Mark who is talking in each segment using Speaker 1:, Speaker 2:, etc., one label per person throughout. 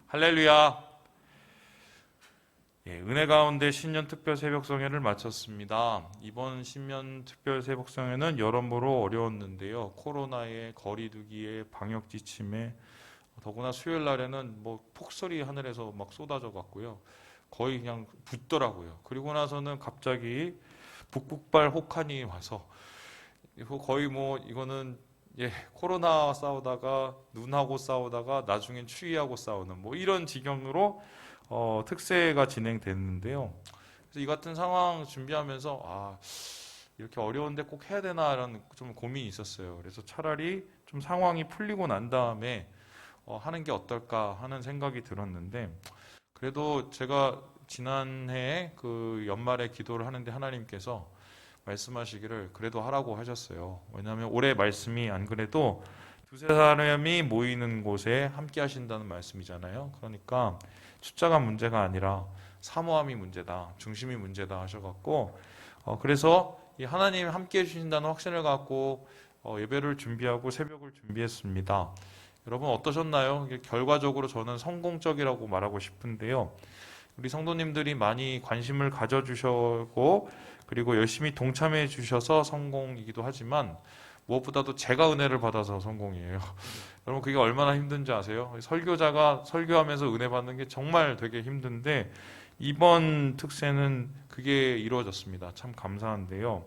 Speaker 1: 할렐루야. 은혜 가운데 신년 특별 새벽 성회를 마쳤습니다. 이번 신년 특별 새벽 성회는 여러모로 어려웠는데요. 코로나의 거리두기에 방역 지침에 더구나 수요일 날에는 폭설이 하늘에서 막 쏟아져 갔고요. 거의 그냥 붓더라고요. 그리고 나서는 갑자기 북극발 혹한이 와서 거의 이거는 코로나 싸우다가 눈하고 싸우다가 나중엔 추위하고 싸우는 이런 지경으로 특세가 진행됐는데요. 그래서 이 같은 상황 준비하면서 이렇게 어려운데 꼭 해야 되나라는 좀 고민이 있었어요. 그래서 차라리 좀 상황이 풀리고 난 다음에 하는 게 어떨까 하는 생각이 들었는데, 그래도 제가 지난해 그 연말에 기도를 하는데 하나님께서 말씀하시기를 그래도 하라고 하셨어요. 왜냐하면 올해 말씀이 안 그래도 두세 사람이 모이는 곳에 함께 하신다는 말씀이잖아요. 그러니까 숫자가 문제가 아니라 사모함이 문제다, 중심이 문제다 하셔갖고 그래서 이 하나님 함께 해주신다는 확신을 갖고 예배를 준비하고 새벽을 준비했습니다. 여러분 어떠셨나요? 결과적으로 저는 성공적이라고 말하고 싶은데요. 우리 성도님들이 많이 관심을 가져주셨고 그리고 열심히 동참해 주셔서 성공이기도 하지만 무엇보다도 제가 은혜를 받아서 성공이에요. 여러분 그게 얼마나 힘든지 아세요? 설교자가 설교하면서 은혜 받는 게 정말 되게 힘든데 이번 특세는 그게 이루어졌습니다. 참 감사한데요.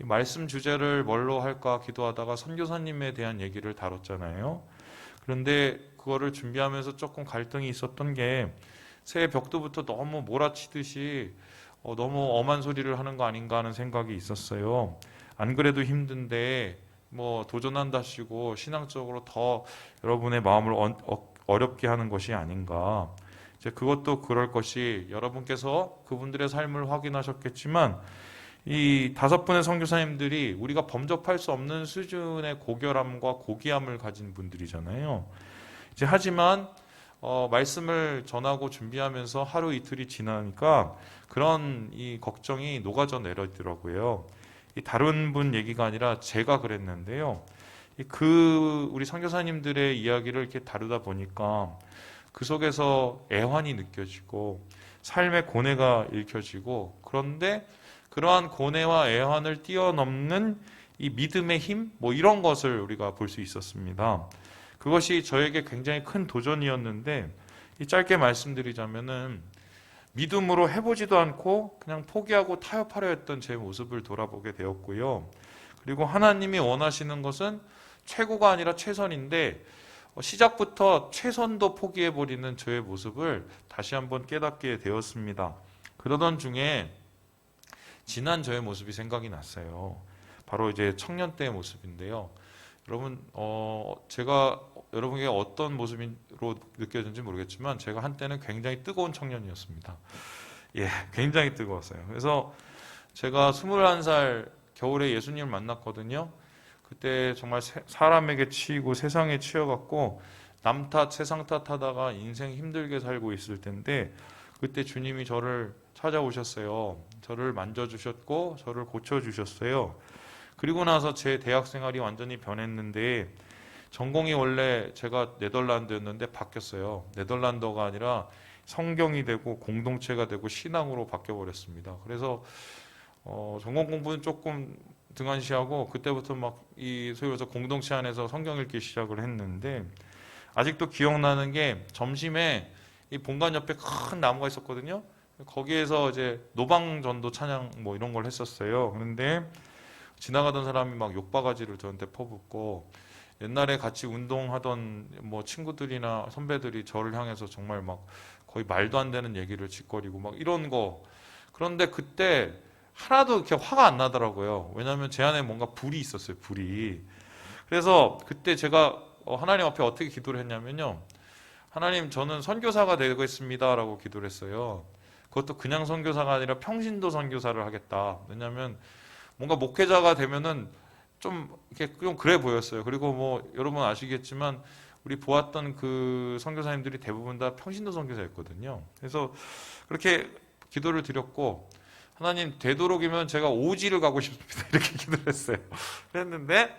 Speaker 1: 이 말씀 주제를 뭘로 할까 기도하다가 선교사님에 대한 얘기를 다뤘잖아요. 그런데 그거를 준비하면서 조금 갈등이 있었던 게 새해 벽두부터 너무 몰아치듯이 너무 엄한 소리를 하는 거 아닌가 하는 생각이 있었어요. 안 그래도 힘든데 도전한다시고 신앙적으로 더 여러분의 마음을 어렵게 하는 것이 아닌가. 이제 그것도 그럴 것이 여러분께서 그분들의 삶을 확인하셨겠지만 이 5분의 선교사님들이 우리가 범접할 수 없는 수준의 고결함과 고귀함을 가진 분들이잖아요. 이제 하지만 말씀을 전하고 준비하면서 하루 이틀이 지나니까 그런 이 걱정이 녹아져 내리더라고요. 이 다른 분 얘기가 아니라 제가 그랬는데요. 우리 선교사님들의 이야기를 이렇게 다루다 보니까 그 속에서 애환이 느껴지고 삶의 고뇌가 읽혀지고, 그런데 그러한 고뇌와 애환을 뛰어넘는 이 믿음의 힘, 이런 것을 우리가 볼 수 있었습니다. 그것이 저에게 굉장히 큰 도전이었는데, 짧게 말씀드리자면은 믿음으로 해보지도 않고 그냥 포기하고 타협하려 했던 제 모습을 돌아보게 되었고요. 그리고 하나님이 원하시는 것은 최고가 아니라 최선인데 시작부터 최선도 포기해버리는 저의 모습을 다시 한번 깨닫게 되었습니다. 그러던 중에 지난 저의 모습이 생각이 났어요. 바로 이제 청년 때의 모습인데요. 여러분, 제가 여러분에게 어떤 모습으로 느껴졌는지 모르겠지만 제가 한때는 굉장히 뜨거운 청년이었습니다. 굉장히 뜨거웠어요. 그래서 제가 21살 겨울에 예수님을 만났거든요. 그때 정말 사람에게 치이고 세상에 치여갖고 남 탓, 세상 탓하다가 인생 힘들게 살고 있을 텐데 그때 주님이 저를 찾아오셨어요. 저를 만져주셨고 저를 고쳐주셨어요. 그리고 나서 제 대학 생활이 완전히 변했는데, 전공이 원래 제가 네덜란드였는데 바뀌었어요. 네덜란드가 아니라 성경이 되고 공동체가 되고 신앙으로 바뀌어버렸습니다. 그래서 전공 공부는 조금 등한시하고 그때부터 소위 말해서 공동체 안에서 성경 읽기 시작을 했는데, 아직도 기억나는 게 점심에 이 본관 옆에 큰 나무가 있었거든요. 거기에서 이제 노방전도 찬양 이런 걸 했었어요. 그런데 지나가던 사람이 욕바가지를 저한테 퍼붓고, 옛날에 같이 운동하던 친구들이나 선배들이 저를 향해서 정말 거의 말도 안 되는 얘기를 짓거리고 이런 거. 그런데 그때 하나도 이렇게 화가 안 나더라고요. 왜냐하면 제 안에 뭔가 불이 있었어요. 불이. 그래서 그때 제가 하나님 앞에 어떻게 기도를 했냐면요. 하나님, 저는 선교사가 되겠습니다 라고 기도를 했어요. 그것도 그냥 선교사가 아니라 평신도 선교사를 하겠다. 왜냐하면 뭔가 목회자가 되면은 좀 그래 보였어요. 그리고 여러분 아시겠지만 우리 보았던 그 선교사님들이 대부분 다 평신도 선교사였거든요. 그래서 그렇게 기도를 드렸고, 하나님 되도록이면 제가 오지를 가고 싶습니다 이렇게 기도를 했어요. 그랬는데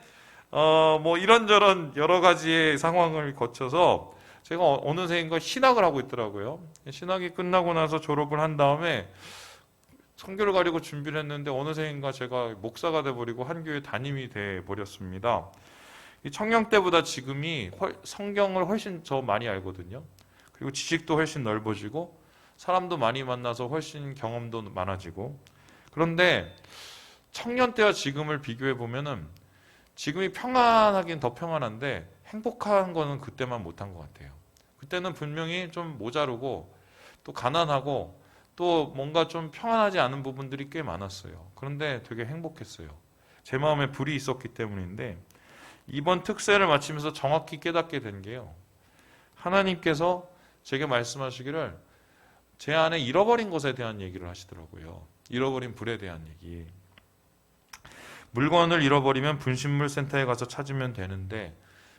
Speaker 1: 이런저런 여러 가지의 상황을 거쳐서 제가 어느새인가 신학을 하고 있더라고요. 신학이 끝나고 나서 졸업을 한 다음에 선교를 가려고 준비를 했는데 어느새인가 제가 목사가 돼버리고 한 교회 담임이 돼버렸습니다. 이 청년 때보다 지금이 성경을 훨씬 더 많이 알거든요. 그리고 지식도 훨씬 넓어지고 사람도 많이 만나서 훨씬 경험도 많아지고. 그런데 청년 때와 지금을 비교해 보면은 지금이 평안하긴 더 평안한데 행복한 거는 그때만 못한 것 같아요. 그때는 분명히 좀 모자르고 또 가난하고 또 뭔가 좀 평안하지 않은 부분들이 꽤 많았어요. 그런데 되게 행복했어요. 제 마음에 불이 있었기 때문인데 이번 특세를 마치면서 정확히 깨닫게 된 게요. 하나님께서 제게 말씀하시기를 제 안에 잃어버린 것에 대한 얘기를 하시더라고요. 잃어버린 불에 대한 얘기. 물건을 잃어버리면 분신물 센터에 가서 찾으면 되는데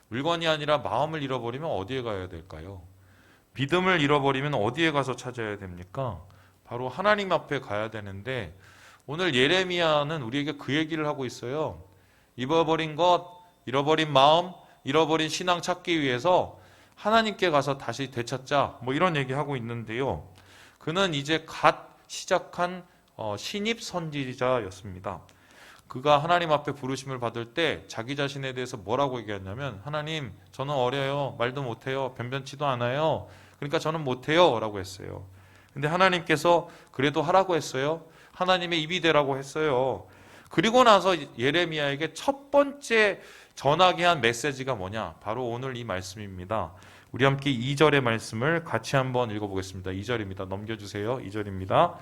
Speaker 1: 물건이 아니라 마음을 잃어버리면 어디에 가야 될까요? 믿음을 잃어버리면 어디에 가서 찾아야 됩니까? 바로 하나님 앞에 가야 되는데 오늘 예레미야는 우리에게 그 얘기를 하고 있어요. 잃어버린 것, 잃어버린 마음, 잃어버린 신앙 찾기 위해서 하나님께 가서 다시 되찾자 뭐 이런 얘기하고 있는데요. 그는 이제 갓 시작한 신입 선지자였습니다. 그가 하나님 앞에 부르심을 받을 때 자기 자신에 대해서 뭐라고 얘기했냐면 하나님 저는 어려요. 말도 못해요. 변변치도 않아요. 그러니까 저는 못해요 라고 했어요. 근데 하나님께서 그래도 하라고 했어요. 하나님의 입이 되라고 했어요. 그리고 나서 예레미야에게 첫 번째 전하게 한 메시지가 뭐냐? 바로 오늘 이 말씀입니다. 우리 함께 2절의 말씀을 같이 한번 읽어보겠습니다. 2절입니다. 넘겨주세요. 2절입니다.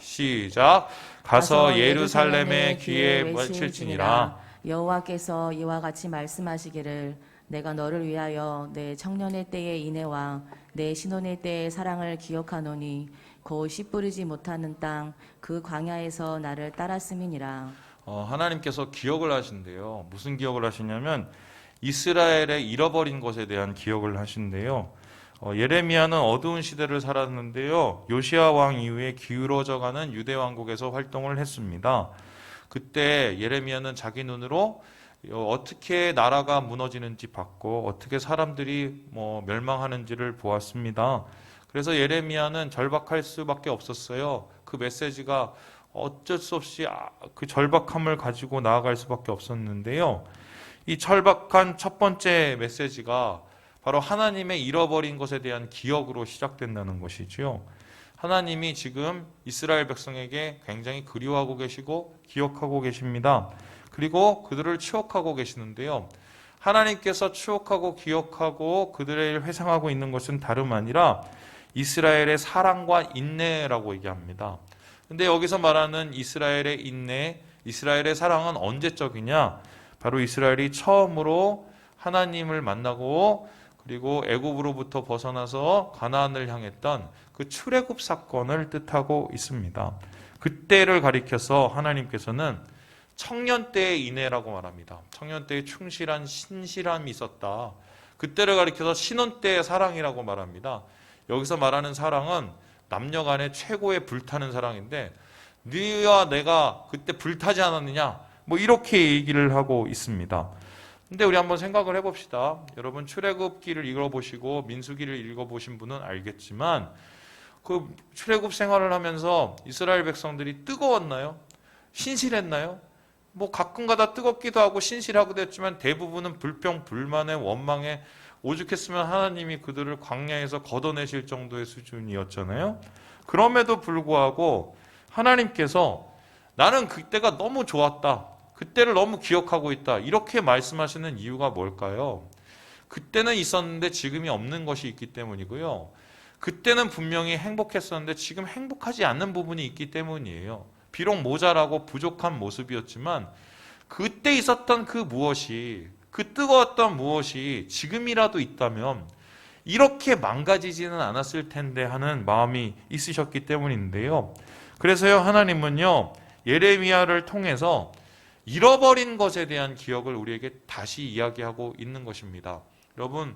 Speaker 1: 시작. 가서 예루살렘의 귀에 외칠지니라.
Speaker 2: 여호와께서 이와 같이 말씀하시기를 내가 너를 위하여 내 청년의 때의 인애와 내 신혼의 때의 사랑을 기억하노니 곧 씨 뿌리지 못하는 땅 그 광야에서 나를 따랐음이니라.
Speaker 1: 하나님께서 기억을 하신대요. 무슨 기억을 하시냐면 이스라엘의 잃어버린 것에 대한 기억을 하신대요. 예레미야는 어두운 시대를 살았는데요. 요시야 왕 이후에 기울어져가는 유대 왕국에서 활동을 했습니다. 그때 예레미야는 자기 눈으로 어떻게 나라가 무너지는지 봤고 어떻게 사람들이 멸망하는지를 보았습니다. 그래서 예레미야는 절박할 수밖에 없었어요. 그 메시지가 어쩔 수 없이 그 절박함을 가지고 나아갈 수밖에 없었는데요. 이 절박한 첫 번째 메시지가 바로 하나님의 잃어버린 것에 대한 기억으로 시작된다는 것이지요. 하나님이 지금 이스라엘 백성에게 굉장히 그리워하고 계시고 기억하고 계십니다. 그리고 그들을 추억하고 계시는데요. 하나님께서 추억하고 기억하고 그들을 회상하고 있는 것은 다름 아니라 이스라엘의 사랑과 인내라고 얘기합니다. 근데 여기서 말하는 이스라엘의 인내, 이스라엘의 사랑은 언제적이냐? 바로 이스라엘이 처음으로 하나님을 만나고 그리고 애굽으로부터 벗어나서 가나안을 향했던 그 출애굽 사건을 뜻하고 있습니다. 그때를 가리켜서 하나님께서는 청년 때의 인애라고 말합니다. 청년 때의 충실한 신실함이 있었다. 그때를 가리켜서 신혼 때의 사랑이라고 말합니다. 여기서 말하는 사랑은 남녀 간의 최고의 불타는 사랑인데 네와 내가 그때 불타지 않았느냐? 이렇게 얘기를 하고 있습니다. 근데 우리 한번 생각을 해봅시다. 여러분 출애굽기를 읽어보시고 민수기를 읽어보신 분은 알겠지만 그 출애굽 생활을 하면서 이스라엘 백성들이 뜨거웠나요? 신실했나요? 가끔가다 뜨겁기도 하고 신실하기도 했지만 대부분은 불평, 불만에 원망에 오죽했으면 하나님이 그들을 광야에서 걷어내실 정도의 수준이었잖아요. 그럼에도 불구하고 하나님께서 나는 그때가 너무 좋았다. 그때를 너무 기억하고 있다. 이렇게 말씀하시는 이유가 뭘까요? 그때는 있었는데 지금이 없는 것이 있기 때문이고요. 그때는 분명히 행복했었는데 지금 행복하지 않는 부분이 있기 때문이에요. 비록 모자라고 부족한 모습이었지만 그때 있었던 그 무엇이, 그 뜨거웠던 무엇이 지금이라도 있다면 이렇게 망가지지는 않았을 텐데 하는 마음이 있으셨기 때문인데요. 그래서요, 하나님은요, 예레미야를 통해서 잃어버린 것에 대한 기억을 우리에게 다시 이야기하고 있는 것입니다. 여러분,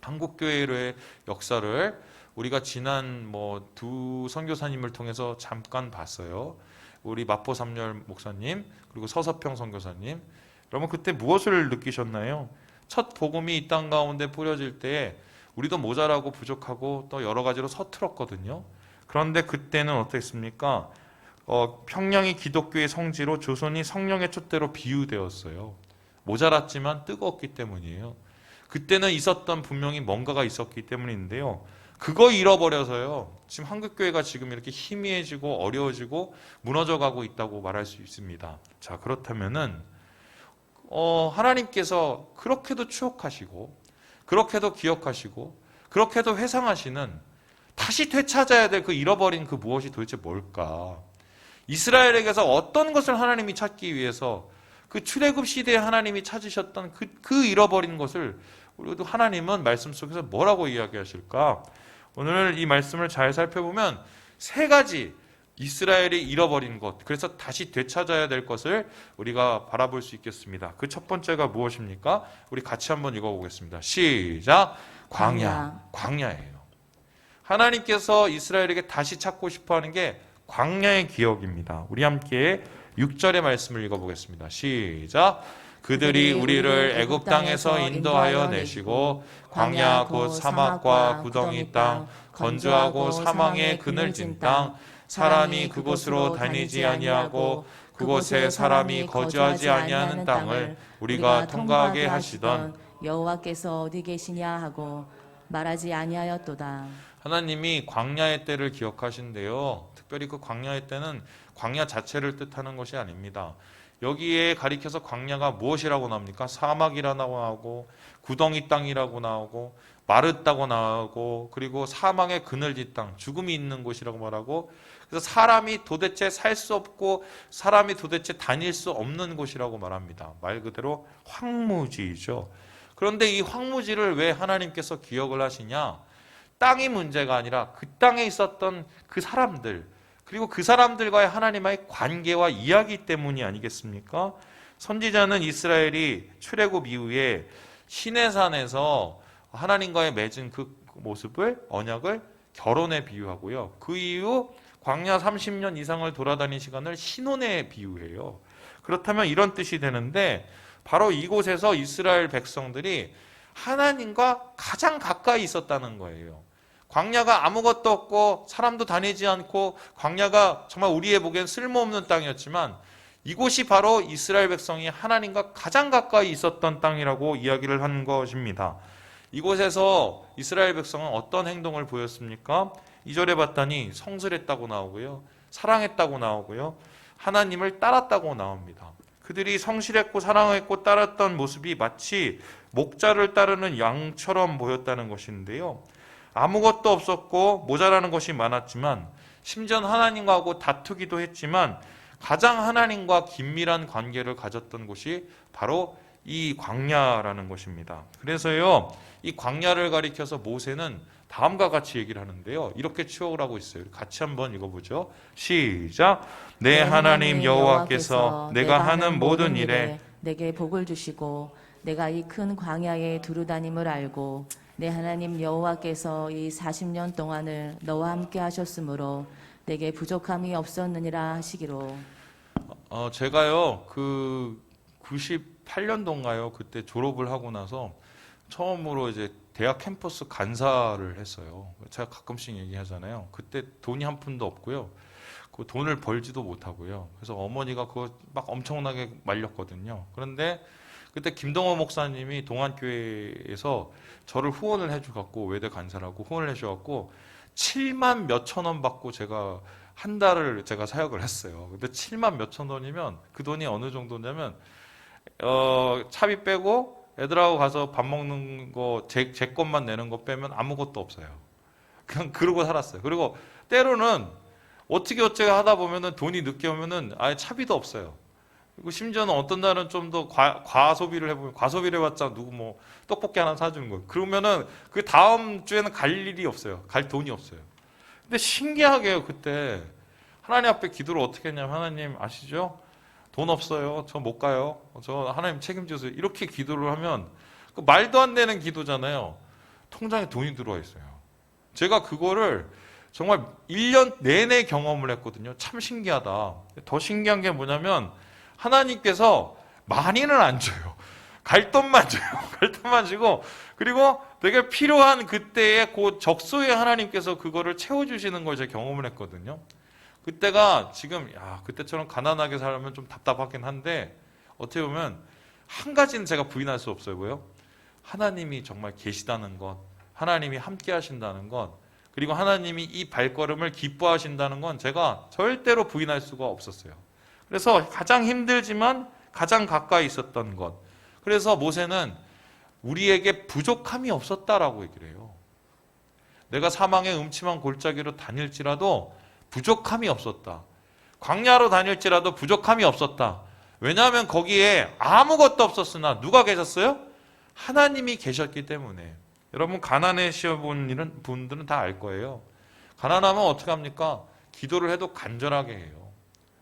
Speaker 1: 한국교회의 역사를 우리가 지난 두 선교사님을 통해서 잠깐 봤어요. 우리 마포 삼열 목사님 그리고 서서평 선교사님. 여러분 그때 무엇을 느끼셨나요? 첫 복음이 이 땅 가운데 뿌려질 때 우리도 모자라고 부족하고 또 여러 가지로 서툴었거든요. 그런데 그때는 어땠습니까? 평양이 기독교의 성지로 조선이 성령의 촛대로 비유되었어요. 모자랐지만 뜨거웠기 때문이에요. 그때는 있었던 분명히 뭔가가 있었기 때문인데요. 그거 잃어버려서요. 지금 한국교회가 지금 이렇게 희미해지고 어려워지고 무너져가고 있다고 말할 수 있습니다. 자, 그렇다면은 하나님께서 그렇게도 추억하시고 그렇게도 기억하시고 그렇게도 회상하시는 다시 되찾아야 될 그 잃어버린 그 무엇이 도대체 뭘까? 이스라엘에게서 어떤 것을 하나님이 찾기 위해서 그 출애굽 시대에 하나님이 찾으셨던 그 잃어버린 것을 우리도 하나님은 말씀 속에서 뭐라고 이야기하실까? 오늘 이 말씀을 잘 살펴보면 세 가지 이스라엘이 잃어버린 것, 그래서 다시 되찾아야 될 것을 우리가 바라볼 수 있겠습니다. 그 첫 번째가 무엇입니까? 우리 같이 한번 읽어보겠습니다. 시작! 광야예요. 하나님께서 이스라엘에게 다시 찾고 싶어하는 게 광야의 기억입니다. 우리 함께 6절의 말씀을 읽어보겠습니다. 시작! 그들이 우리를 애굽 땅에서 인도하여 내시고 광야 곧 사막과 구덩이 땅, 건조하고 사망의 그늘진 땅, 사람이 그곳으로 다니지 아니하고 그곳에 사람이 거주하지 아니하는 땅을 우리가 통과하게 하시던
Speaker 2: 여호와께서 어디 계시냐 하고 말하지 아니하였도다.
Speaker 1: 하나님이 광야의 때를 기억하신대요. 특별히 그 광야의 때는 광야 자체를 뜻하는 것이 아닙니다. 여기에 가리켜서 광야가 무엇이라고 나옵니까? 사막이라고 나오고 구덩이 땅이라고 나오고 마르다고 나오고 그리고 사망의 그늘진 땅, 죽음이 있는 곳이라고 말하고, 그래서 사람이 도대체 살 수 없고 사람이 도대체 다닐 수 없는 곳이라고 말합니다. 말 그대로 황무지이죠. 그런데 이 황무지를 왜 하나님께서 기억을 하시냐? 땅이 문제가 아니라 그 땅에 있었던 그 사람들, 그리고 그 사람들과의 하나님과의 관계와 이야기 때문이 아니겠습니까? 선지자는 이스라엘이 출애굽 이후에 시내산에서 하나님과의 맺은 그 모습을, 언약을 결혼에 비유하고요. 그 이후 광야 30년 이상을 돌아다닌 시간을 신혼에 비유해요. 그렇다면 이런 뜻이 되는데, 바로 이곳에서 이스라엘 백성들이 하나님과 가장 가까이 있었다는 거예요. 광야가 아무것도 없고 사람도 다니지 않고 광야가 정말 우리의 보기엔 쓸모없는 땅이었지만 이곳이 바로 이스라엘 백성이 하나님과 가장 가까이 있었던 땅이라고 이야기를 한 것입니다. 이곳에서 이스라엘 백성은 어떤 행동을 보였습니까? 2절에 봤더니 성슬했다고 나오고요, 사랑했다고 나오고요, 하나님을 따랐다고 나옵니다. 그들이 성실했고 사랑했고 따랐던 모습이 마치 목자를 따르는 양처럼 보였다는 것인데요. 아무것도 없었고 모자라는 것이 많았지만, 심지어 하나님과하고 다투기도 했지만 가장 하나님과 긴밀한 관계를 가졌던 곳이 바로 이 광야라는 것입니다. 그래서요, 이 광야를 가리켜서 모세는 다음과 같이 얘기를 하는데요, 이렇게 추억을 하고 있어요. 같이 한번 읽어보죠. 시작! 내 하나님 여호와께서 내가 하는 모든 일에
Speaker 2: 내게 복을 주시고 내가 이 큰 광야에 두루 다님을 알고 내 하나님 여호와께서 이 40년 동안을 너와 함께 하셨으므로 내게 부족함이 없었느니라 하시기로.
Speaker 1: 제가요, 그 98년도인가요? 그때 졸업을 하고 나서 처음으로 이제 대학 캠퍼스 간사를 했어요. 제가 가끔씩 얘기하잖아요. 그때 돈이 한 푼도 없고요. 그 돈을 벌지도 못하고요. 그래서 어머니가 그거 막 엄청나게 말렸거든요. 그런데 그때 김동호 목사님이 동안교회에서 저를 후원을 해주갖고, 외대 간사라고 후원을 해주갖고 7만 몇천 원 받고 제가 한 달을 제가 사역을 했어요. 근데 7만 몇천 원이면 그 돈이 어느 정도냐면 차비 빼고 애들하고 가서 밥 먹는 거 제 것만 내는 거 빼면 아무것도 없어요. 그냥 그러고 살았어요. 그리고 때로는 어떻게 하다 보면은 돈이 늦게 오면은 아예 차비도 없어요. 그리고 심지어는 어떤 날은 좀 더 과소비를 해보면, 과소비를 해봤자 누구 뭐 떡볶이 하나 사주는 거예요. 그러면은 그 다음 주에는 갈 일이 없어요. 갈 돈이 없어요. 근데 신기하게요, 그때 하나님 앞에 기도를 어떻게 했냐면, 하나님 아시죠? 돈 없어요. 저 못 가요. 저 하나님 책임져주세요. 이렇게 기도를 하면 그 말도 안 되는 기도잖아요. 통장에 돈이 들어와 있어요. 제가 그거를 정말 1년 내내 경험을 했거든요. 참 신기하다. 더 신기한 게 뭐냐면 하나님께서 많이는 안 줘요. 갈 돈만 줘요. 갈 돈만 주고, 그리고 되게 필요한 그때에 그 적소에 하나님께서 그거를 채워주시는 걸 제가 경험을 했거든요. 그때가 지금, 그때처럼 가난하게 살면 좀 답답하긴 한데, 어떻게 보면, 한 가지는 제가 부인할 수 없어요. 뭐요? 하나님이 정말 계시다는 것, 하나님이 함께 하신다는 것, 그리고 하나님이 이 발걸음을 기뻐하신다는 건 제가 절대로 부인할 수가 없었어요. 그래서 가장 힘들지만 가장 가까이 있었던 것. 그래서 모세는 우리에게 부족함이 없었다라고 얘기를 해요. 내가 사망의 음침한 골짜기로 다닐지라도 부족함이 없었다. 광야로 다닐지라도 부족함이 없었다. 왜냐하면 거기에 아무것도 없었으나 누가 계셨어요? 하나님이 계셨기 때문에. 여러분 가난해 시어본 분들은 다 알 거예요. 가난하면 어떻게 합니까? 기도를 해도 간절하게 해요.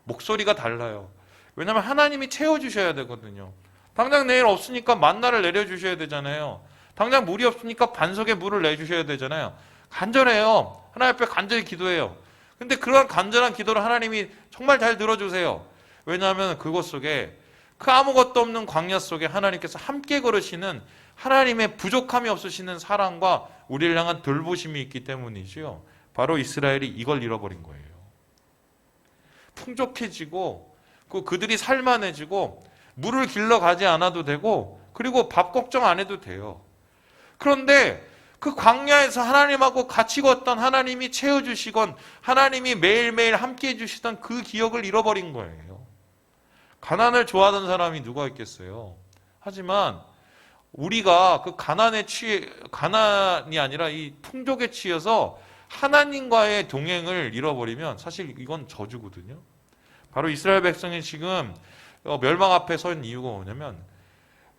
Speaker 1: 목소리가 달라요. 왜냐하면 하나님이 채워주셔야 되거든요. 당장 내일 없으니까 만나를 내려주셔야 되잖아요. 당장 물이 없으니까 반석에 물을 내주셔야 되잖아요. 간절해요. 하나님 앞에 간절히 기도해요. 근데 그런 간절한 기도를 하나님이 정말 잘 들어주세요. 왜냐하면 그것 속에 그 아무것도 없는 광야 속에 하나님께서 함께 걸으시는 하나님의 부족함이 없으시는 사랑과 우리를 향한 돌보심이 있기 때문이지요. 바로 이스라엘이 이걸 잃어버린 거예요. 풍족해지고 그들이 살만해지고 물을 길러 가지 않아도 되고 그리고 밥 걱정 안 해도 돼요. 그런데 그 광야에서 하나님하고 같이 걷던 하나님이 채워주시건 하나님이 매일매일 함께해 주시던 그 기억을 잃어버린 거예요. 가난을 좋아하던 사람이 누가 있겠어요. 하지만 우리가 그 가난이 아니라 이 풍족에 취해서 하나님과의 동행을 잃어버리면 사실 이건 저주거든요. 바로 이스라엘 백성이 지금 멸망 앞에 선 이유가 뭐냐면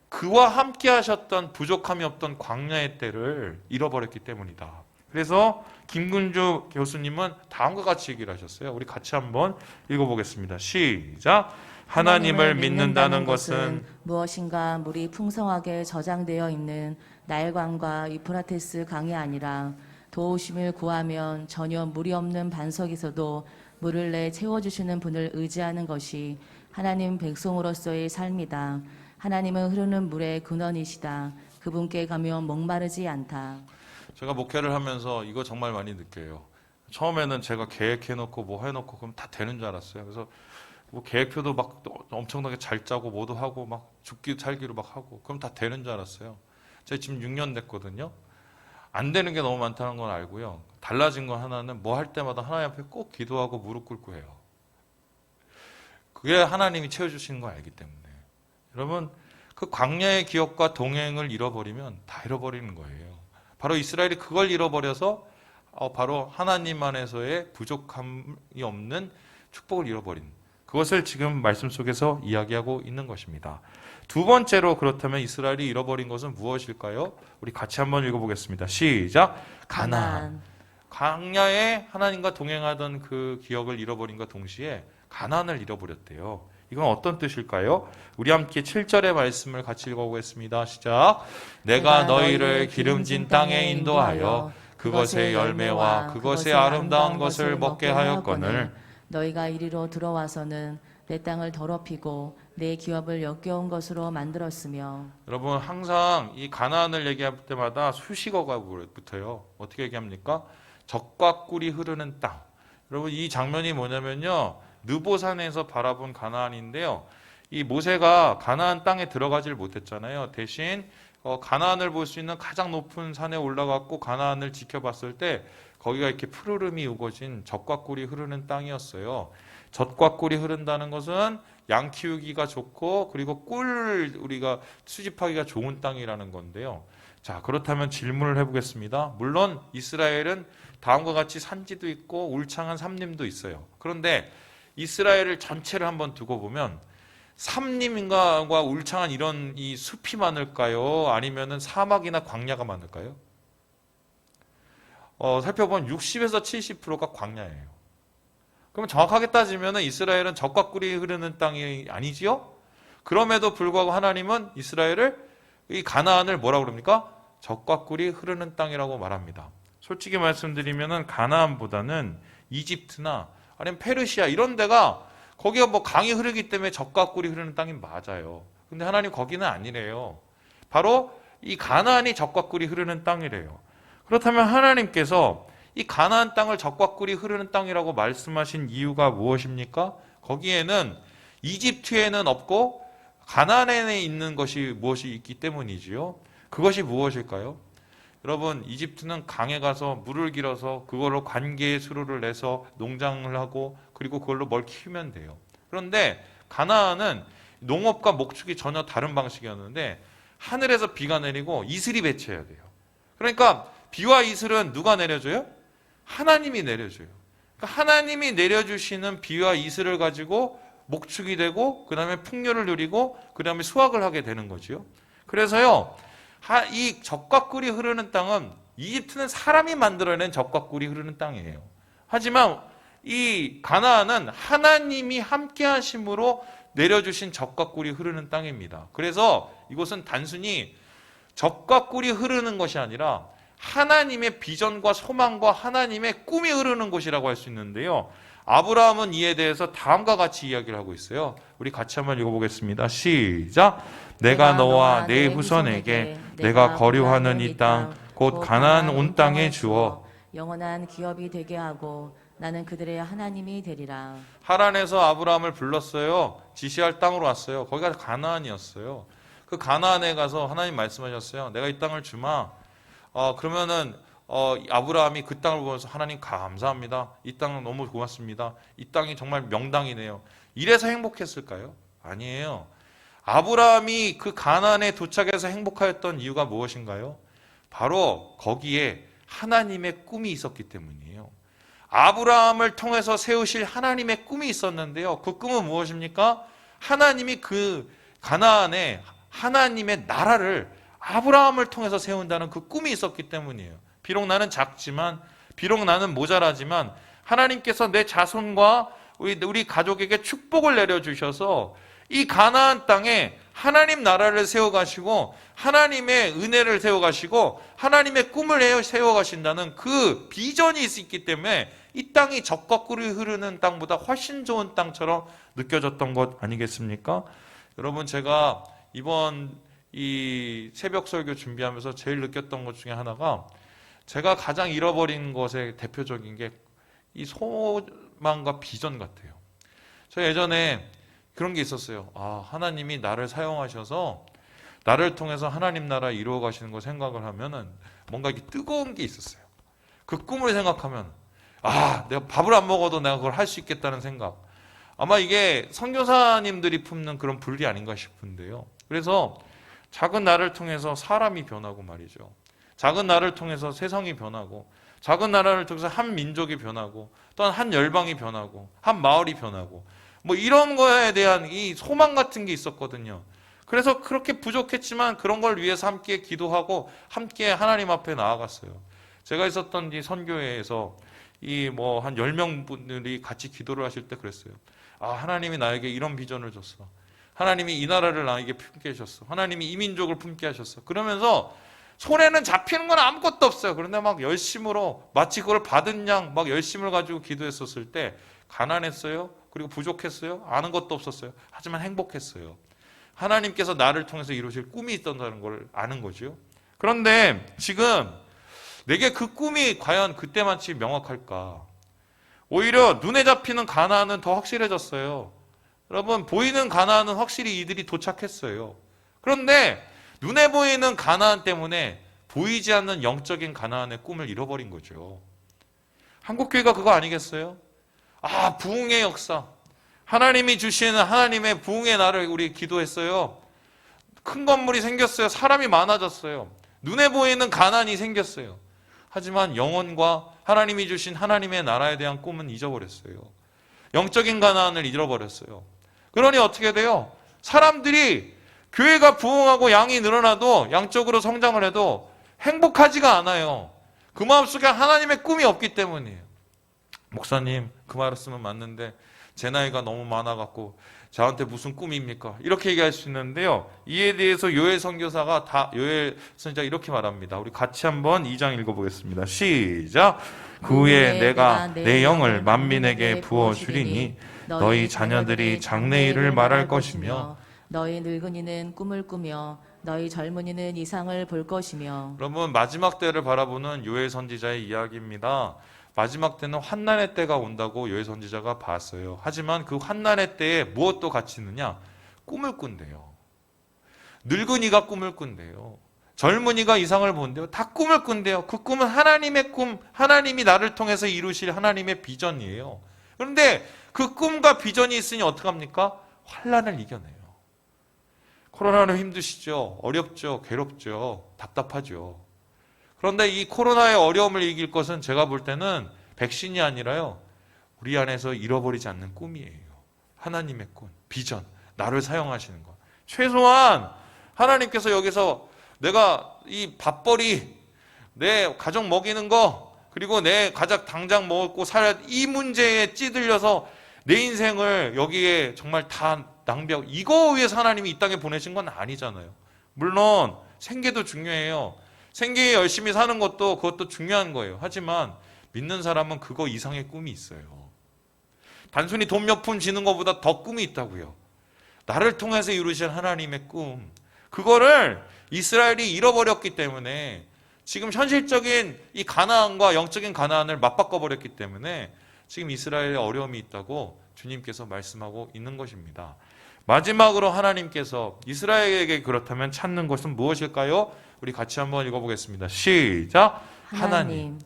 Speaker 1: 그와 함께 하셨던 부족함이 없던 광야의 때를 잃어버렸기 때문이다. 그래서 김근주 교수님은 다음과 같이 얘기를 하셨어요. 우리 같이 한번 읽어보겠습니다. 시작. 하나님을 믿는다는 것은
Speaker 2: 무엇인가 물이 풍성하게 저장되어 있는 나일강과 유프라테스 강이 아니라 도우심을 구하면 전혀 물이 없는 반석에서도 물을 내 채워주시는 분을 의지하는 것이 하나님 백성으로서의 삶이다. 하나님은 흐르는 물의 근원이시다. 그분께 가면 목마르지 않다.
Speaker 1: 제가 목회를 하면서 이거 정말 많이 느껴요. 처음에는 제가 계획해놓고 뭐 해놓고 그럼 다 되는 줄 알았어요. 그래서 뭐 계획표도 막 엄청나게 잘 짜고 뭐도 하고 막 죽기 살기로 막 하고 그럼 다 되는 줄 알았어요. 제가 지금 6년 됐거든요. 안 되는 게 너무 많다는 건 알고요. 달라진 건 하나는 뭐 할 때마다 하나님 앞에 꼭 기도하고 무릎 꿇고 해요. 그게 하나님이 채워주시는 걸 알기 때문에. 여러분 그 광야의 기억과 동행을 잃어버리면 다 잃어버리는 거예요. 바로 이스라엘이 그걸 잃어버려서 바로 하나님 안에서의 부족함이 없는 축복을 잃어버린 그것을 지금 말씀 속에서 이야기하고 있는 것입니다. 두 번째로 그렇다면 이스라엘이 잃어버린 것은 무엇일까요? 우리 같이 한번 읽어보겠습니다. 시작. 가나안. 광야에 하나님과 동행하던 그 기억을 잃어버린과 동시에 가나안을 잃어버렸대요. 이건 어떤 뜻일까요? 우리 함께 7절의 말씀을 같이 읽어보겠습니다. 시작. 내가 너희를 기름진 땅에 인도하여 그것의 열매와 그것의 아름다운 것을 먹게 하였거늘
Speaker 2: 너희가 이리로 들어와서는 내 땅을 더럽히고 내 기업을 역겨운 것으로 만들었으며.
Speaker 1: 여러분 항상 이 가나안을 얘기할 때마다 수식어가 붙어요. 어떻게 얘기합니까? 젖과 꿀이 흐르는 땅. 여러분 이 장면이 뭐냐면요. 느보산에서 바라본 가나안인데요. 이 모세가 가나안 땅에 들어가질 못했잖아요. 대신 가나안을 볼 수 있는 가장 높은 산에 올라갔고 가나안을 지켜봤을 때 거기가 이렇게 푸르름이 우거진 젖과 꿀이 흐르는 땅이었어요. 젖과 꿀이 흐른다는 것은 양 키우기가 좋고 그리고 꿀을 우리가 수집하기가 좋은 땅이라는 건데요. 자, 그렇다면 질문을 해보겠습니다. 물론 이스라엘은 다음과 같이 산지도 있고 울창한 삼림도 있어요. 그런데 이스라엘을 전체를 한번 두고 보면 삼림과 울창한 이런 이 숲이 많을까요? 아니면은 사막이나 광야가 많을까요? 살펴보면 60에서 70%가 광야예요. 그럼 정확하게 따지면 이스라엘은 젖과 꿀이 흐르는 땅이 아니지요? 그럼에도 불구하고 하나님은 이스라엘을 이 가나안을 뭐라고 그럽니까? 젖과 꿀이 흐르는 땅이라고 말합니다. 솔직히 말씀드리면 가나안보다는 이집트나 아니면 페르시아 이런 데가 거기가 뭐 강이 흐르기 때문에 젖과 꿀이 흐르는 땅이 맞아요. 근데 하나님 거기는 아니래요. 바로 이 가나안이 젖과 꿀이 흐르는 땅이래요. 그렇다면 하나님께서 이 가나안 땅을 젖과 꿀이 흐르는 땅이라고 말씀하신 이유가 무엇입니까? 거기에는 이집트에는 없고 가나안에 있는 것이 무엇이 있기 때문이지요. 그것이 무엇일까요? 여러분, 이집트는 강에 가서 물을 길어서 그걸로 관계의 수로를 내서 농장을 하고 그리고 그걸로 뭘 키우면 돼요. 그런데 가나안은 농업과 목축이 전혀 다른 방식이었는데 하늘에서 비가 내리고 이슬이 배치해야 돼요. 그러니까 비와 이슬은 누가 내려줘요? 하나님이 내려줘요. 그러니까 하나님이 내려주시는 비와 이슬을 가지고 목축이 되고 그 다음에 풍요를 누리고 그 다음에 수확을 하게 되는 거지요. 그래서요, 이 젖과 꿀이 흐르는 땅은 이집트는 사람이 만들어낸 젖과 꿀이 흐르는 땅이에요. 하지만 이 가나안은 하나님이 함께 하심으로 내려주신 젖과 꿀이 흐르는 땅입니다. 그래서 이곳은 단순히 젖과 꿀이 흐르는 것이 아니라 하나님의 비전과 소망과 하나님의 꿈이 흐르는 곳이라고 할 수 있는데요. 아브라함은 이에 대해서 다음과 같이 이야기를 하고 있어요. 우리 같이 한번 읽어보겠습니다. 시작. 내가 너와 내 후손에게 내가 거류하는 이 땅 곧 가나안 온 땅에 주어
Speaker 2: 영원한 기업이 되게 하고 나는 그들의 하나님이 되리라.
Speaker 1: 하란에서 아브라함을 불렀어요. 지시할 땅으로 왔어요. 거기가 가나안이었어요. 그 가나안에 가서 하나님 말씀하셨어요. 내가 이 땅을 주마. 그러면은 아브라함이 그 땅을 보면서 하나님 감사합니다. 이 땅 너무 고맙습니다. 이 땅이 정말 명당이네요. 이래서 행복했을까요? 아니에요. 아브라함이 그 가나안에 도착해서 행복하였던 이유가 무엇인가요? 바로 거기에 하나님의 꿈이 있었기 때문이에요. 아브라함을 통해서 세우실 하나님의 꿈이 있었는데요. 그 꿈은 무엇입니까? 하나님이 그 가나안에 하나님의 나라를 아브라함을 통해서 세운다는 그 꿈이 있었기 때문이에요. 비록 나는 작지만, 비록 나는 모자라지만 하나님께서 내 자손과 우리 가족에게 축복을 내려주셔서 이 가나안 땅에 하나님 나라를 세워가시고 하나님의 은혜를 세워가시고 하나님의 꿈을 세워가신다는 그 비전이 있기 때문에 이 땅이 젖과 꿀이 흐르는 땅보다 훨씬 좋은 땅처럼 느껴졌던 것 아니겠습니까? 여러분, 제가 이번 이 새벽 설교 준비하면서 제일 느꼈던 것 중에 하나가 제가 가장 잃어버린 것의 대표적인 게 이 소망과 비전 같아요. 저 예전에 그런 게 있었어요. 하나님이 나를 사용하셔서 나를 통해서 하나님 나라 이루어 가시는 걸 생각을 하면은 뭔가 이게 뜨거운 게 있었어요. 그 꿈을 생각하면 내가 밥을 안 먹어도 내가 그걸 할 수 있겠다는 생각. 아마 이게 선교사님들이 품는 그런 분리 아닌가 싶은데요. 그래서 작은 나를 통해서 사람이 변하고 말이죠. 작은 나를 통해서 세상이 변하고 작은 나라를 통해서 한 민족이 변하고 또한 한 열방이 변하고 한 마을이 변하고 뭐 이런 거에 대한 이 소망 같은 게 있었거든요. 그래서 그렇게 부족했지만 그런 걸 위해서 함께 기도하고 함께 하나님 앞에 나아갔어요. 제가 있었던 이 선교회에서 이 뭐 한 10명 분들이 같이 기도를 하실 때 그랬어요. 하나님이 나에게 이런 비전을 줬어. 하나님이 이 나라를 나에게 품게 하셨어. 하나님이 이 민족을 품게 하셨어. 그러면서 손에는 잡히는 건 아무것도 없어요. 그런데 막 열심으로 마치 그걸 받은 양 막 열심을 가지고 기도했었을 때 가난했어요. 그리고 부족했어요. 아는 것도 없었어요. 하지만 행복했어요. 하나님께서 나를 통해서 이루실 꿈이 있다는 걸 아는 거죠. 그런데 지금 내게 그 꿈이 과연 그때만치 명확할까? 오히려 눈에 잡히는 가나안은 더 확실해졌어요. 여러분, 보이는 가나안은 확실히 이들이 도착했어요. 그런데 눈에 보이는 가나안 때문에 보이지 않는 영적인 가나안의 꿈을 잃어버린 거죠. 한국교회가 그거 아니겠어요? 부흥의 역사. 하나님이 주시는 하나님의 부흥의 날을 우리 기도했어요. 큰 건물이 생겼어요. 사람이 많아졌어요. 눈에 보이는 가나안이 생겼어요. 하지만 영혼과 하나님이 주신 하나님의 나라에 대한 꿈은 잊어버렸어요. 영적인 가나안을 잃어버렸어요. 그러니 어떻게 돼요? 사람들이 교회가 부흥하고 양이 늘어나도 양적으로 성장을 해도 행복하지가 않아요. 그 마음속에 하나님의 꿈이 없기 때문이에요. 목사님, 그 말씀은 맞는데 제 나이가 너무 많아갖고 저한테 무슨 꿈입니까? 이렇게 얘기할 수 있는데요. 이에 대해서 요엘 선교사가 요엘 선지자가 이렇게 말합니다. 우리 같이 한번 2장 읽어보겠습니다. 시작. 그 후에 내가 내 영을 만민에게 부어주리니 너희 자녀들이 장래일을 말할 것이며
Speaker 2: 너희 늙은이는 꿈을 꾸며 너희 젊은이는 이상을 볼 것이며.
Speaker 1: 여러분, 마지막 때를 바라보는 요엘 선지자의 이야기입니다. 마지막 때는 환난의 때가 온다고 요엘 선지자가 봤어요. 하지만 그 환난의 때에 무엇도 같이 있느냐? 꿈을 꾼대요. 늙은이가 꿈을 꾼대요. 젊은이가 이상을 본대요. 다 꿈을 꾼대요. 그 꿈은 하나님의 꿈, 하나님이 나를 통해서 이루실 하나님의 비전이에요. 그런데 그 꿈과 비전이 있으니 어떡합니까? 환난을 이겨내요. 코로나로 힘드시죠? 어렵죠? 괴롭죠? 답답하죠? 그런데 이 코로나의 어려움을 이길 것은 제가 볼 때는 백신이 아니라요, 우리 안에서 잃어버리지 않는 꿈이에요. 하나님의 꿈, 비전, 나를 사용하시는 것. 최소한 하나님께서 여기서 내가 이 밥벌이, 내 가족 먹이는 거, 그리고 내 가족 당장 먹고 살아야 이 문제에 찌들려서 내 인생을 여기에 정말 다 낭비하고, 이거 위해서 하나님이 이 땅에 보내신 건 아니잖아요. 물론 생계도 중요해요. 생계에 열심히 사는 것도, 그것도 중요한 거예요. 하지만 믿는 사람은 그거 이상의 꿈이 있어요. 단순히 돈 몇 푼 지는 것보다 더 꿈이 있다고요. 나를 통해서 이루신 하나님의 꿈, 그거를 이스라엘이 잃어버렸기 때문에 지금 현실적인 이 가나안과 영적인 가나안을 맞바꿔 버렸기 때문에 지금 이스라엘에 어려움이 있다고 주님께서 말씀하고 있는 것입니다. 마지막으로 하나님께서 이스라엘에게 그렇다면 찾는 것은 무엇일까요? 우리 같이 한번 읽어보겠습니다. 시작. 하나님.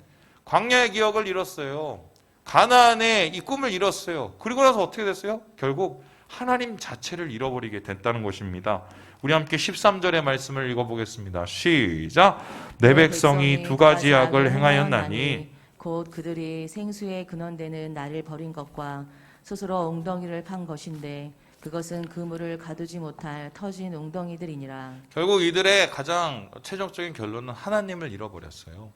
Speaker 1: 광야의 기억을 잃었어요. 가나안의 이 꿈을 잃었어요. 그리고 나서 어떻게 됐어요? 결국 하나님 자체를 잃어버리게 됐다는 것입니다. 우리 함께 13절의 말씀을 읽어보겠습니다. 시작. 내 백성이 두 가지 악을 행하였나니
Speaker 2: 곧 그들이 생수에 근원되는 나를 버린 것과 스스로 웅덩이를 판 것인데 그것은 그물을 가두지 못할 터진 웅덩이들이니라.
Speaker 1: 결국 이들의 가장 최종적인 결론은 하나님을 잃어버렸어요.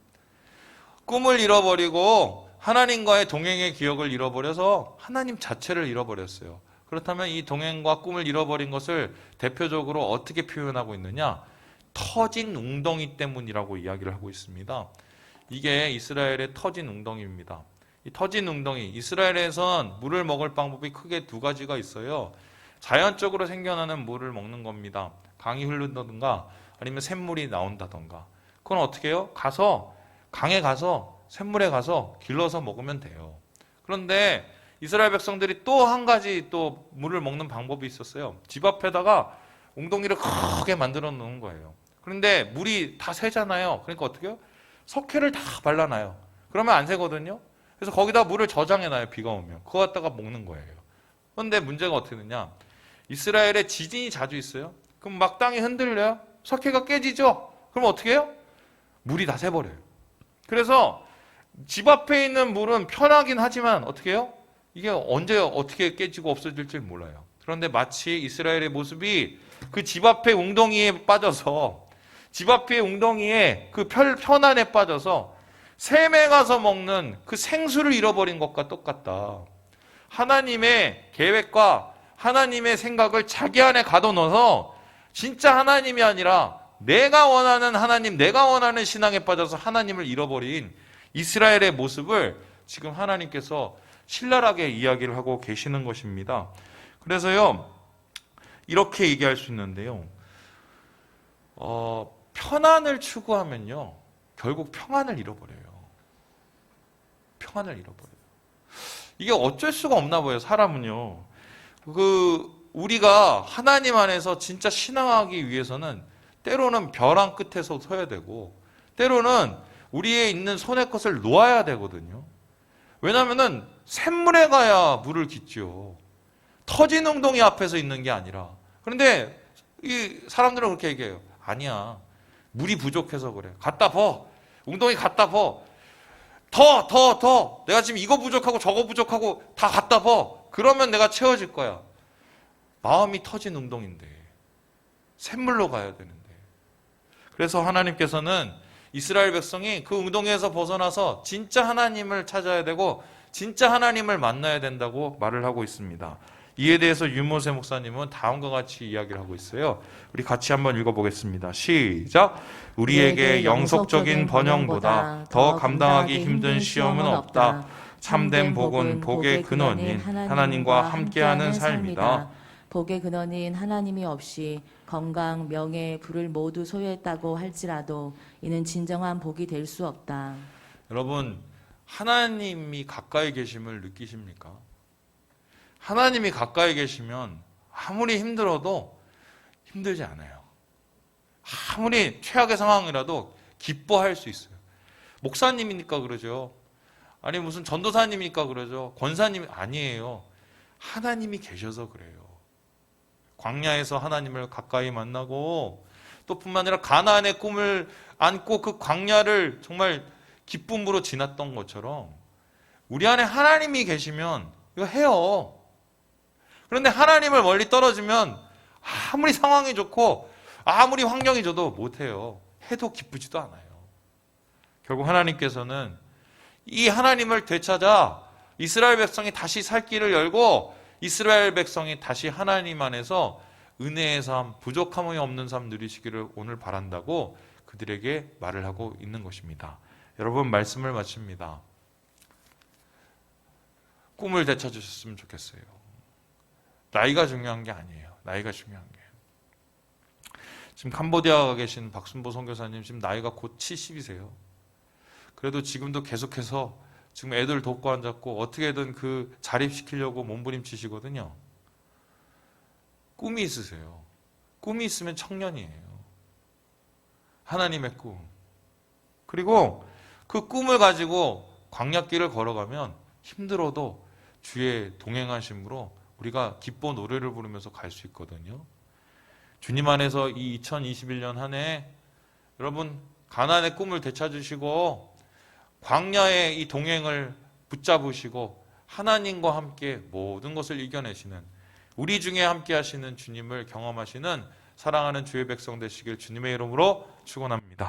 Speaker 1: 꿈을 잃어버리고 하나님과의 동행의 기억을 잃어버려서 하나님 자체를 잃어버렸어요. 그렇다면 이 동행과 꿈을 잃어버린 것을 대표적으로 어떻게 표현하고 있느냐? 터진 웅덩이 때문이라고 이야기를 하고 있습니다. 이게 이스라엘의 터진 웅덩이입니다. 이 터진 웅덩이, 이스라엘에선 물을 먹을 방법이 크게 두 가지가 있어요. 자연적으로 생겨나는 물을 먹는 겁니다. 강이 흐른다든가 아니면 샘물이 나온다든가. 그건 어떻게 해요? 강에 가서 샘물에 가서 길러서 먹으면 돼요. 그런데 이스라엘 백성들이 또 한 가지 또 물을 먹는 방법이 있었어요. 집 앞에다가 웅덩이를 크게 만들어 놓은 거예요. 그런데 물이 다 새잖아요. 그러니까 어떻게 해요? 석회를 다 발라놔요. 그러면 안 새거든요. 그래서 거기다 물을 저장해놔요. 비가 오면. 그거 갖다가 먹는 거예요. 그런데 문제가 어떻게 되냐? 이스라엘에 지진이 자주 있어요. 그럼 막 땅이 흔들려요. 석회가 깨지죠. 그럼 어떻게 해요? 물이 다 새버려요. 그래서 집 앞에 있는 물은 편하긴 하지만 어떻게 해요? 이게 언제 어떻게 깨지고 없어질지 몰라요. 그런데 마치 이스라엘의 모습이 그 집 앞에 웅덩이에 빠져서, 집 앞에 웅덩이에 그 편안에 빠져서 샘에 가서 먹는 그 생수를 잃어버린 것과 똑같다. 하나님의 계획과 하나님의 생각을 자기 안에 가둬넣어서 진짜 하나님이 아니라 내가 원하는 하나님, 내가 원하는 신앙에 빠져서 하나님을 잃어버린 이스라엘의 모습을 지금 하나님께서 신랄하게 이야기를 하고 계시는 것입니다. 그래서요, 이렇게 얘기할 수 있는데요. 편안을 추구하면요, 결국 평안을 잃어버려요. 평안을 잃어버려요. 이게 어쩔 수가 없나 봐요, 사람은요. 우리가 하나님 안에서 진짜 신앙하기 위해서는 때로는 벼랑 끝에서 서야 되고, 때로는 우리의 있는 손의 것을 놓아야 되거든요. 왜냐하면은 샘물에 가야 물을 깃죠. 터진 웅덩이 앞에서 있는 게 아니라. 그런데 이 사람들은 그렇게 얘기해요. 아니야, 물이 부족해서 그래. 갖다 버. 웅덩이 갖다 버. 더. 내가 지금 이거 부족하고 저거 부족하고 다 갖다 버. 그러면 내가 채워질 거야. 마음이 터진 웅덩이인데 샘물로 가야 되는데. 그래서 하나님께서는 이스라엘 백성이 그 웅덩이에서 벗어나서 진짜 하나님을 찾아야 되고 진짜 하나님을 만나야 된다고 말을 하고 있습니다. 이에 대해서 유모세 목사님은 다음과 같이 이야기를 하고 있어요. 우리 같이 한번 읽어보겠습니다. 시작. 우리에게 영속적인 번영보다 더 감당하기 힘든 시험은 없다. 참된 복은 복의 근원인 하나님과 함께하는 삶이다.
Speaker 2: 복의 근원인 하나님이 없이 건강, 명예, 부를 모두 소유했다고 할지라도 이는 진정한 복이 될 수 없다.
Speaker 1: 여러분, 하나님이 가까이 계심을 느끼십니까? 하나님이 가까이 계시면 아무리 힘들어도 힘들지 않아요. 아무리 최악의 상황이라도 기뻐할 수 있어요. 목사님이니까 그러죠. 아니 무슨 전도사님이니까 그러죠. 권사님이 아니에요. 하나님이 계셔서 그래요. 광야에서 하나님을 가까이 만나고 또 뿐만 아니라 가나안의 꿈을 안고 그 광야를 정말 기쁨으로 지났던 것처럼 우리 안에 하나님이 계시면 이거 해요. 그런데 하나님을 멀리 떨어지면 아무리 상황이 좋고 아무리 환경이 좋도 못해요. 해도 기쁘지도 않아요. 결국 하나님께서는 이 하나님을 되찾아 이스라엘 백성이 다시 살 길을 열고 이스라엘 백성이 다시 하나님 안에서 은혜의 삶, 부족함이 없는 삶 누리시기를 오늘 바란다고 그들에게 말을 하고 있는 것입니다. 여러분, 말씀을 마칩니다. 꿈을 되찾으셨으면 좋겠어요. 나이가 중요한 게 아니에요. 나이가 중요한 게. 지금 캄보디아가 계신 박순보 선교사님 지금 나이가 곧 70이세요. 그래도 지금도 계속해서 지금 애들 돕고 앉았고 어떻게든 그 자립시키려고 몸부림치시거든요. 꿈이 있으세요. 꿈이 있으면 청년이에요. 하나님의 꿈. 그리고 그 꿈을 가지고 광야길을 걸어가면 힘들어도 주의 동행하심으로 우리가 기뻐 노래를 부르면서 갈 수 있거든요. 주님 안에서 이 2021년 한 해 여러분 가나안의 꿈을 되찾으시고 광야의 이 동행을 붙잡으시고 하나님과 함께 모든 것을 이겨내시는 우리 중에 함께 하시는 주님을 경험하시는 사랑하는 주의 백성 되시길 주님의 이름으로 축원합니다.